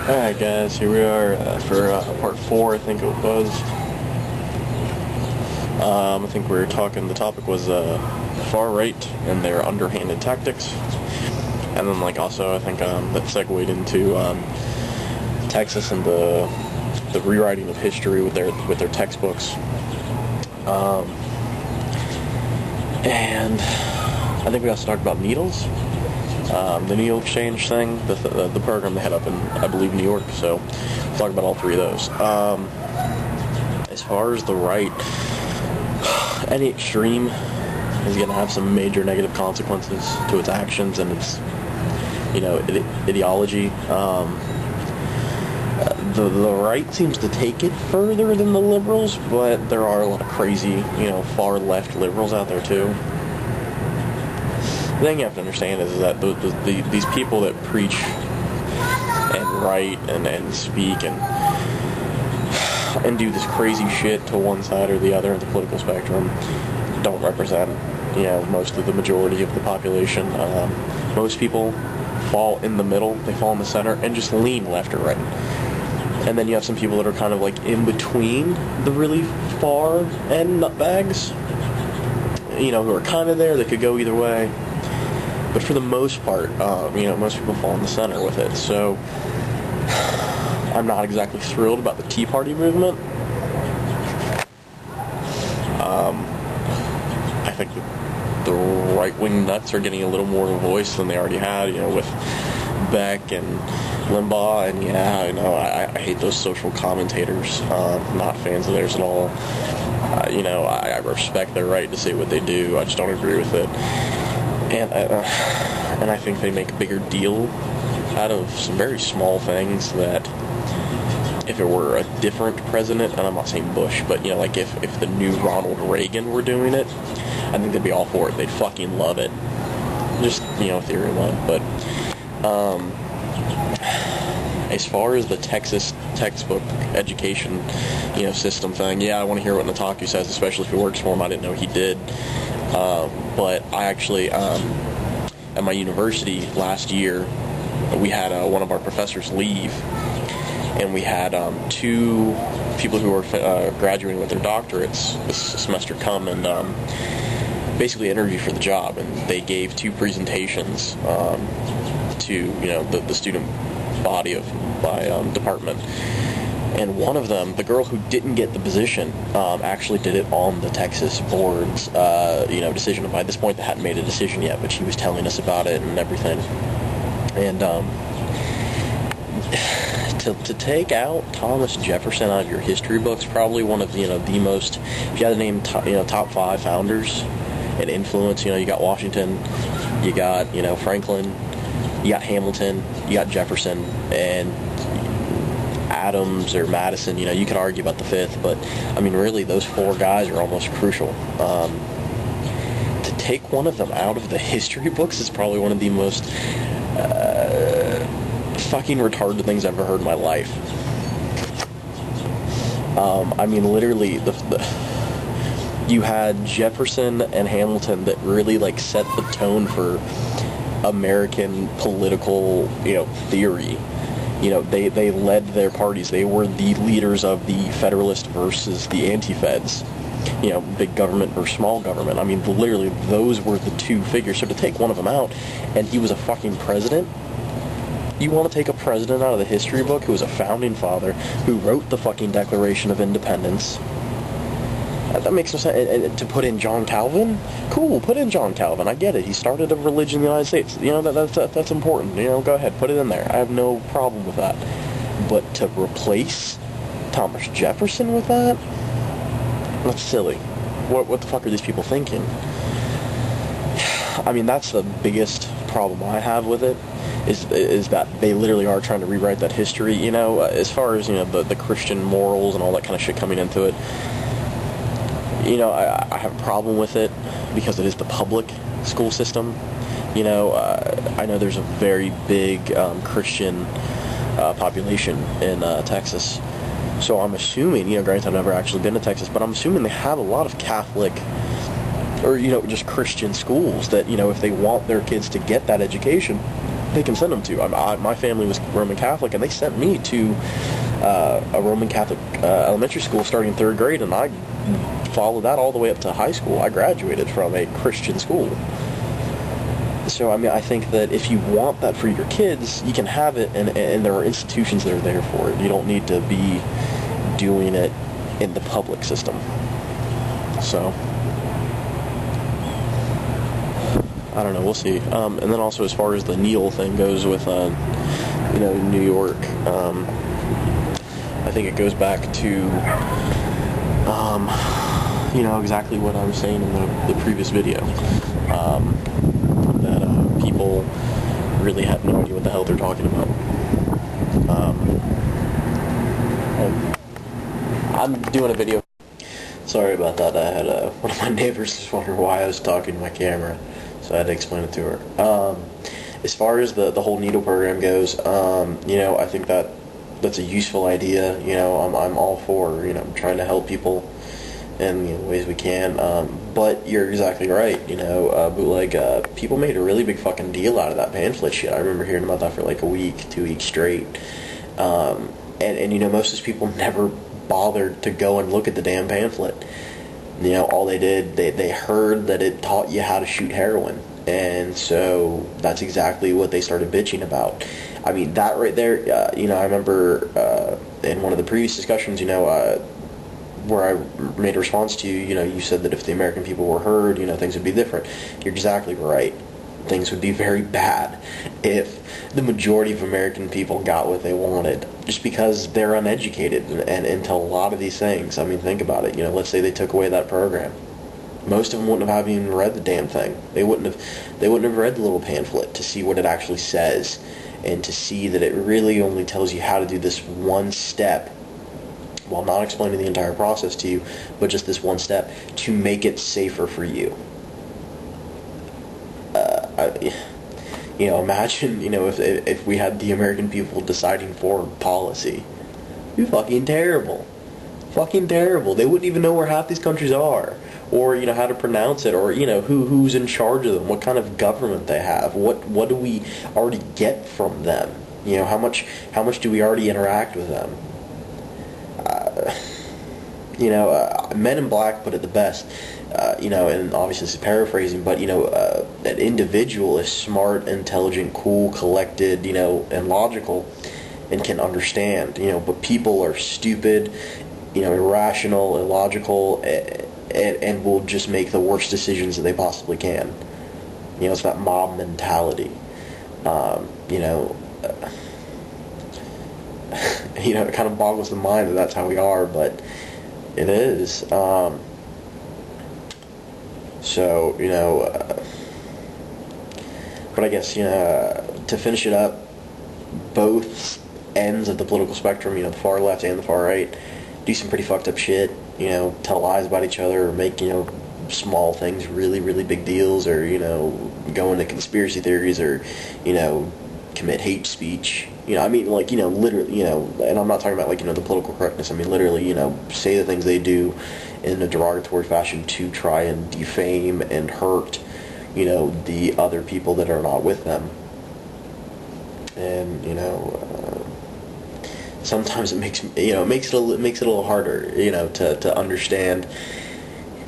Alright guys, here we are for part 4, I think it was. I think we were talking, the topic was far right and their underhanded tactics. And then also I think that segued into Texas and the rewriting of history with their textbooks. And I think we also talked about needles. The needle exchange thing, the program they had up in, I believe, New York. So we'll talk about all three of those. As far as the right, any extreme is going to have some major negative consequences to its actions and its, ideology. The right seems to take it further than the liberals, but there are a lot of crazy, far left liberals out there too. The thing you have to understand is that these people that preach and write and speak and do this crazy shit to one side or the other of the political spectrum don't represent, most of the majority of the population. Most people fall in the middle, they fall in the center, and just lean left or right. And then you have some people that are kind of in between the really far end nutbags, who are kind of there, that could go either way. But for the most part, most people fall in the center with it. So I'm not exactly thrilled about the Tea Party movement. I think the right-wing nuts are getting a little more of a voice than they already had, with Beck and Limbaugh. And I hate those social commentators. Not fans of theirs at all. I respect their right to say what they do. I just don't agree with it. And I think they make a bigger deal out of some very small things that if it were a different president, and I'm not saying Bush, but, if the new Ronald Reagan were doing it, I think they'd be all for it. They'd fucking love it. Just, theory love. But, as far as the Texas textbook education, system thing, I want to hear what Nataku says, especially if he works for him. I didn't know he did. But I actually, at my university last year, we had one of our professors leave, and we had two people who were graduating with their doctorates this semester come and basically interview for the job, and they gave two presentations to the student body of my department. And one of them, the girl who didn't get the position, actually did it on the Texas board's, decision. And by this point, they hadn't made a decision yet, but she was telling us about it and everything. And to take out Thomas Jefferson out of your history books, probably one of the most, if you had to name top 5 founders and influence, you got Washington, you got Franklin, you got Hamilton, you got Jefferson, and Adams or Madison, you could argue about the 5th, but really those 4 guys are almost crucial. To take one of them out of the history books is probably one of the most fucking retarded things I've ever heard in my life. Literally, you had Jefferson and Hamilton that really set the tone for American political, theory. They led their parties. They were the leaders of the Federalist versus the Anti-Feds. Big government versus small government. Literally, those were the two figures. So to take one of them out, and he was a fucking president. You want to take a president out of the history book who was a founding father, who wrote the fucking Declaration of Independence? That makes no sense. And to put in John Calvin? Cool, put in John Calvin. I get it. He started a religion in the United States. That's important. Go ahead, put it in there. I have no problem with that. But to replace Thomas Jefferson with that? That's silly. What the fuck are these people thinking? That's the biggest problem I have with it, is that they literally are trying to rewrite that history, as far as, the Christian morals and all that kind of shit coming into it. I have a problem with it because it is the public school system. I know there's a very big Christian population in Texas. So I'm assuming, granted I've never actually been to Texas, but I'm assuming they have a lot of Catholic or, just Christian schools that, if they want their kids to get that education, they can send them to. My family was Roman Catholic, and they sent me to a Roman Catholic elementary school starting in 3rd grade, and I followed that all the way up to high school. I graduated from a Christian school. So, I mean, I think that if you want that for your kids, you can have it, and there are institutions that are there for it. You don't need to be doing it in the public system. So, I don't know, we'll see. And then also, as far as the needle thing goes with, New York, I think it goes back to, exactly what I was saying in the previous video. That people really have no idea what the hell they're talking about. I'm doing a video. Sorry about that. I had one of my neighbors just wondering why I was talking to my camera, so I had to explain it to her. As far as the whole needle program goes, I think that's a useful idea. I'm all for trying to help people in ways we can. But you're exactly right. Bootleg, people made a really big fucking deal out of that pamphlet shit. I remember hearing about that for like a week, 2 weeks straight. And most of these people never bothered to go and look at the damn pamphlet. All they did, they heard that it taught you how to shoot heroin. And so that's exactly what they started bitching about. I mean, that right there, I remember in one of the previous discussions, where I made a response to you, you said that if the American people were heard, things would be different. You're exactly right. Things would be very bad if the majority of American people got what they wanted, just because they're uneducated and into a lot of these things. I mean, think about it. Let's say they took away that program. Most of them wouldn't have even read the damn thing. They wouldn't have read the little pamphlet to see what it actually says, and to see that it really only tells you how to do this one step, while not explaining the entire process to you, but just this one step to make it safer for you. Imagine, if we had the American people deciding foreign policy. It'd be fucking terrible. Fucking terrible. They wouldn't even know where half these countries are, or how to pronounce it, or who's in charge of them, what kind of government they have, what do we already get from them, how much do we already interact with them. Men in Black put it the best, and obviously this is paraphrasing, but an individual is smart, intelligent, cool, collected, and logical, and can understand, but people are stupid, irrational, illogical, and will just make the worst decisions that they possibly can. It's that mob mentality. It kind of boggles the mind that that's how we are, but it is. But I guess, to finish it up, both ends of the political spectrum, the far left and the far right, do some pretty fucked up shit, tell lies about each other, or make, small things really, really big deals, or, go into conspiracy theories, or, commit hate speech. Literally, and I'm not talking about, the political correctness. I mean, literally, say the things they do in a derogatory fashion to try and defame and hurt, the other people that are not with them. And, sometimes it makes it a little harder, to understand.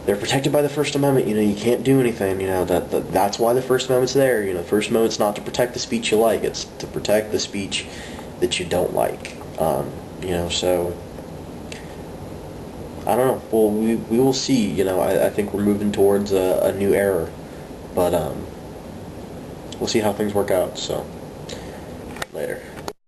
They're protected by the First Amendment. You can't do anything. That's why the First Amendment's there. The First Amendment's not to protect the speech you like. It's to protect the speech that you don't like. So I don't know. Well, we will see. I think we're moving towards a new era, but we'll see how things work out. So later.